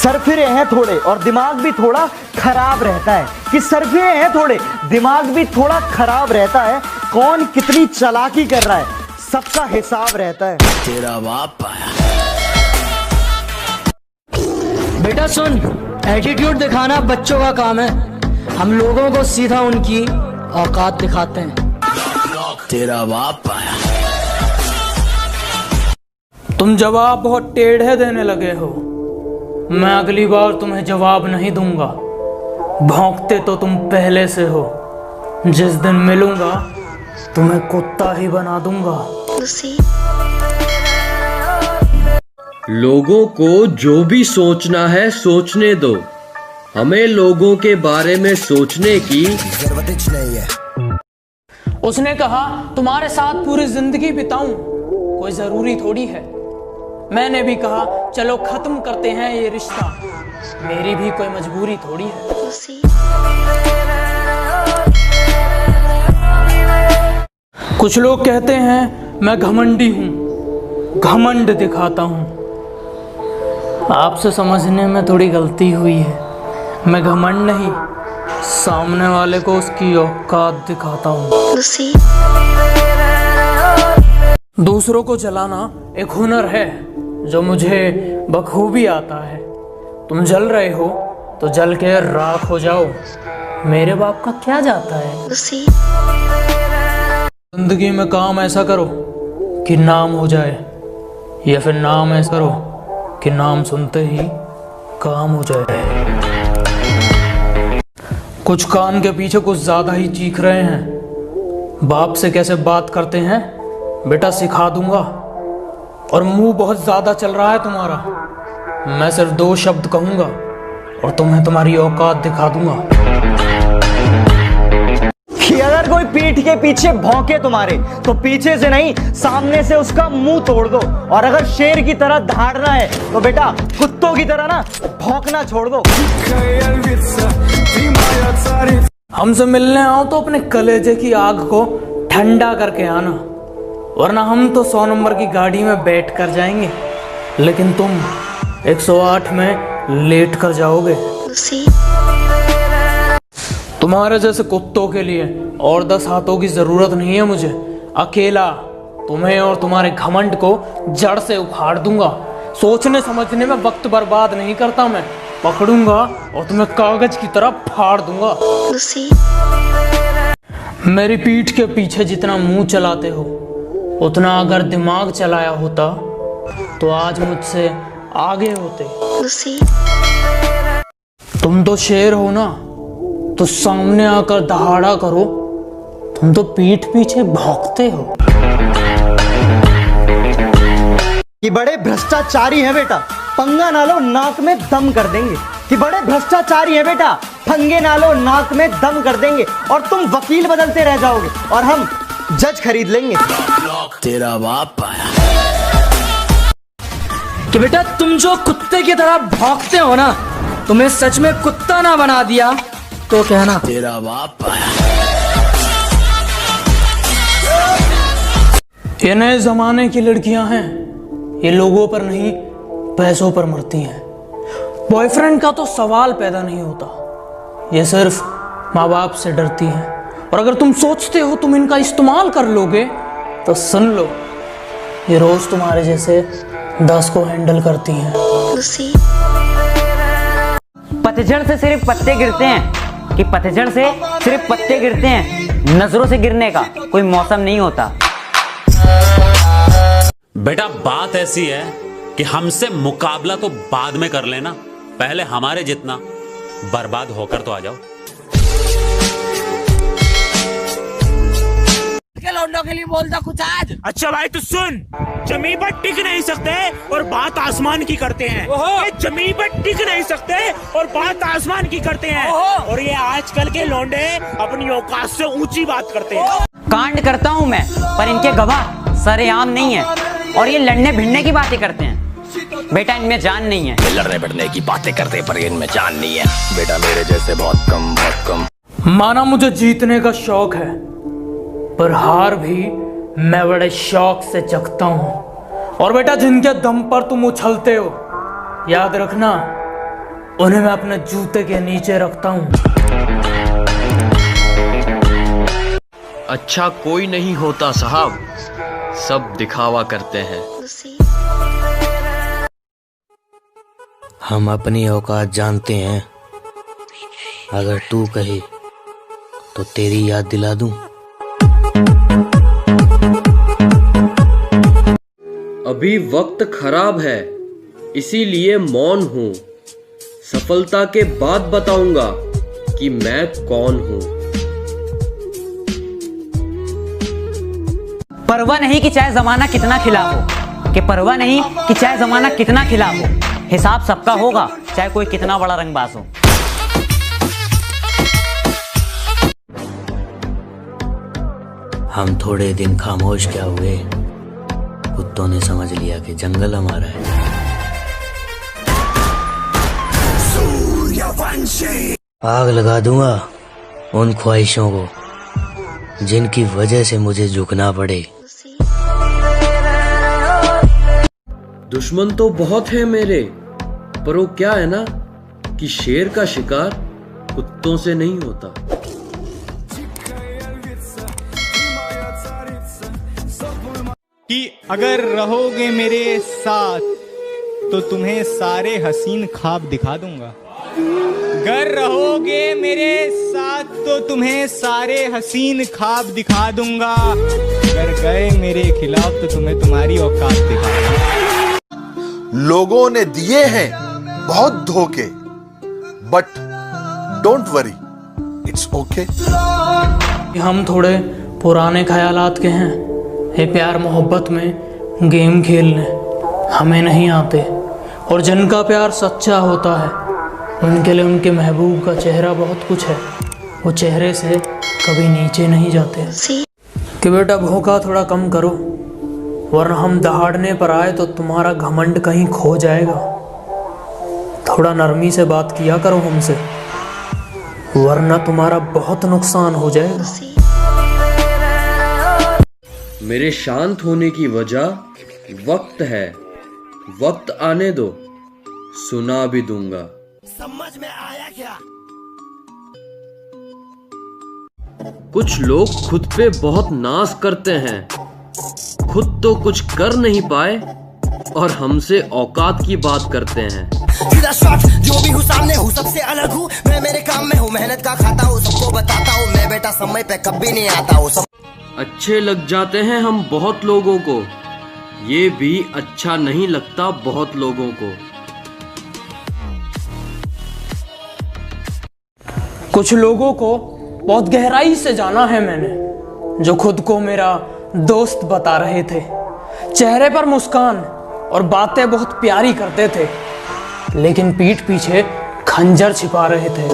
सरफिरे हैं थोड़े और दिमाग भी थोड़ा खराब रहता है, कि सरफिरे हैं थोड़े दिमाग भी थोड़ा खराब रहता है, कौन कितनी चालाकी कर रहा है सबका हिसाब रहता है। तेरा बाप आया। बेटा सुन, एटीट्यूड दिखाना बच्चों का काम है, हम लोगों को सीधा उनकी औकात दिखाते हैं। तेरा बाप आया। तुम जवाब बहुत टेढ़े देने लगे हो, मैं अगली बार तुम्हें जवाब नहीं दूंगा। भौंकते तो तुम पहले से हो, जिस दिन मिलूंगा तुम्हें कुत्ता ही बना दूंगा। लोगों को जो भी सोचना है सोचने दो, हमें लोगों के बारे में सोचने की जरूरत नहीं है। उसने कहा तुम्हारे साथ पूरी जिंदगी बिताऊं, कोई जरूरी थोड़ी है। मैंने भी कहा चलो खत्म करते हैं ये रिश्ता, मेरी भी कोई मजबूरी थोड़ी है। कुछ लोग कहते हैं मैं घमंडी हूं, घमंड दिखाता हूं। आपसे समझने में थोड़ी गलती हुई है, मैं घमंड नहीं, सामने वाले को उसकी औकात दिखाता हूं। दूसरों को जलाना एक हुनर है जो मुझे बखूबी आता है। तुम जल रहे हो तो जल के राख हो जाओ, मेरे बाप का क्या जाता है। जिंदगी में काम ऐसा करो कि नाम हो जाए, या फिर नाम ऐसा करो कि नाम सुनते ही काम हो जाए। कुछ कान के पीछे कुछ ज्यादा ही चीख रहे हैं। बाप से कैसे बात करते हैं बेटा सिखा दूंगा। और मुंह बहुत ज्यादा चल रहा है तुम्हारा, मैं सिर्फ 2 शब्द कहूंगा और तुम्हें तुम्हारी औकात दिखा दूंगा। कि अगर कोई पीठ के पीछे भौंके तुम्हारे तो पीछे से नहीं सामने से उसका मुंह तोड़ दो, और अगर शेर की तरह दहाड़ना है तो बेटा कुत्तों की तरह ना भौंकना छोड़ दो। हमसे मिलने आओ तो अपने कलेजे की आग को ठंडा करके आना, वरना हम तो 100 नंबर की गाड़ी में बैठ कर जाएंगे, लेकिन तुम 108 में लेट कर जाओगे। तुम्हारे जैसे कुत्तों के लिए और 10 हाथों की जरूरत नहीं है मुझे। अकेला तुम्हें और तुम्हारे घमंड को जड़ से उखाड़ दूंगा। सोचने समझने में वक्त बर्बाद नहीं करता मैं, पकड़ूंगा और तुम्हें कागज की तरह फाड़ दूंगा। मेरी पीठ के पीछे जितना मुंह चलाते हो, उतना अगर दिमाग चलाया होता तो आज मुझसे आगे होते। तुम तो शेर हो ना, तो सामने आकर दहाड़ा करो, तुम तो पीठ पीछे भौंकते हो। कि बड़े भ्रष्टाचारी हैं बेटा, पंगा ना लो नाक में दम कर देंगे। कि बड़े भ्रष्टाचारी हैं बेटा, पंगे ना लो नाक में दम कर देंगे, और तुम वकील बदलते रह जाओगे और हम जज खरीद लेंगे। तेरा बाप आया। कि बेटा तुम जो कुत्ते की तरह भौंकते हो ना, तुम्हें सच में कुत्ता ना बना दिया तो कहना। तेरा बाप आया। ये नए जमाने की लड़कियां हैं, ये लोगों पर नहीं पैसों पर मरती हैं। बॉयफ्रेंड का तो सवाल पैदा नहीं होता, ये सिर्फ माँ बाप से डरती हैं। और अगर तुम सोचते हो तुम इनका इस्तेमाल कर लोगे तो सुन लो, ये रोज तुम्हारे जैसे 10 को हैंडल करती हैं। पतझड़ से सिर्फ पत्ते गिरते हैं, कि पतझड़ से सिर्फ पत्ते गिरते हैं, नजरों से गिरने का कोई मौसम नहीं होता। बेटा बात ऐसी है कि हमसे मुकाबला तो बाद में कर लेना, पहले हमारे जितना बर्बाद होकर तो आ जाओ। लौंडों के लिए बोलता कुछ आज। अच्छा भाई तू सुन, जमीन पर टिक नहीं सकते और बात आसमान की करते हैं। ये जमीन पर टिक नहीं सकते और बात आसमान की करते हैं, और ये आजकल के लौंडे अपनी औकात से ऊंची बात करते हैं। कांड करता हूँ मैं, पर इनके गवाह सरेआम नहीं है, और ये लड़ने भिड़ने की बातें करते हैं। बेटा इनमें जान नहीं है। लड़ने भिड़ने की बातें करते पर इनमें जान नहीं है। बेटा मेरे जैसे बहुत कम। माना मुझे जीतने का शौक है, पर हार भी मैं बड़े शौक से जगता हूं। और बेटा जिनके दम पर तुम उछलते हो, याद रखना उन्हें मैं अपने जूते के नीचे रखता हूँ। अच्छा कोई नहीं होता साहब, सब दिखावा करते हैं। हम अपनी औकात जानते हैं, अगर तू कहे तो तेरी याद दिला दूं। अभी वक्त खराब है, इसीलिए मौन हूँ। सफलता के बाद बताऊंगा कि मैं कौन हूँ। परवाह नहीं कि चाहे जमाना कितना खिलाफ हो, कि परवाह नहीं कि चाहे जमाना कितना खिलाफ हो, हिसाब सबका होगा चाहे कोई कितना बड़ा रंगबाज हो। हम थोड़े दिन खामोश क्या हुए, कुत्तों ने समझ लिया कि जंगल हमारा है। आग लगा दूंगा उन ख्वाहिशों को जिनकी वजह से मुझे झुकना पड़े। दुश्मन तो बहुत है मेरे, पर वो क्या है ना कि शेर का शिकार कुत्तों से नहीं होता। कि अगर रहोगे मेरे साथ तो तुम्हें सारे हसीन ख्वाब दिखा दूंगा। अगर रहोगे मेरे साथ तो तुम्हें सारे हसीन ख्वाब दिखा दूंगा। अगर गए मेरे खिलाफ तो तुम्हें तुम्हारी औकात दिखा दूंगा। लोगों ने दिए हैं बहुत धोखे, but don't worry, it's okay. हम थोड़े पुराने ख्यालात के हैं। ये प्यार मोहब्बत में गेम खेलने हमें नहीं आते, और जिनका प्यार सच्चा होता है उनके लिए उनके महबूब का चेहरा बहुत कुछ है। वो चेहरे से कभी नीचे नहीं जाते। कि बेटा भौंका थोड़ा कम करो, वरना हम दहाड़ने पर आए तो तुम्हारा घमंड कहीं खो जाएगा। थोड़ा नरमी से बात किया करो हमसे, वरना तुम्हारा बहुत नुकसान हो जाएगा। मेरे शांत होने की वजह वक्त है, वक्त आने दो, सुना भी दूंगा। समझ में आया क्या? कुछ लोग खुद पे बहुत नाज करते हैं, खुद तो कुछ कर नहीं पाए और हमसे औकात की बात करते हैं। सीधा शॉट, जो भी हूँ सामने हूँ, सबसे अलग हूँ मैं, मेरे काम में हूँ, मेहनत का खाता हूँ, सबको बताता हूँ मैं, बेटा समय पे कभी नहीं आता हूँ। अच्छे लग जाते हैं हम बहुत लोगों को, ये भी अच्छा नहीं लगता बहुत लोगों को। कुछ लोगों को बहुत गहराई से जाना है मैंने, जो खुद को मेरा दोस्त बता रहे थे। चेहरे पर मुस्कान और बातें बहुत प्यारी करते थे, लेकिन पीठ पीछे खंजर छिपा रहे थे।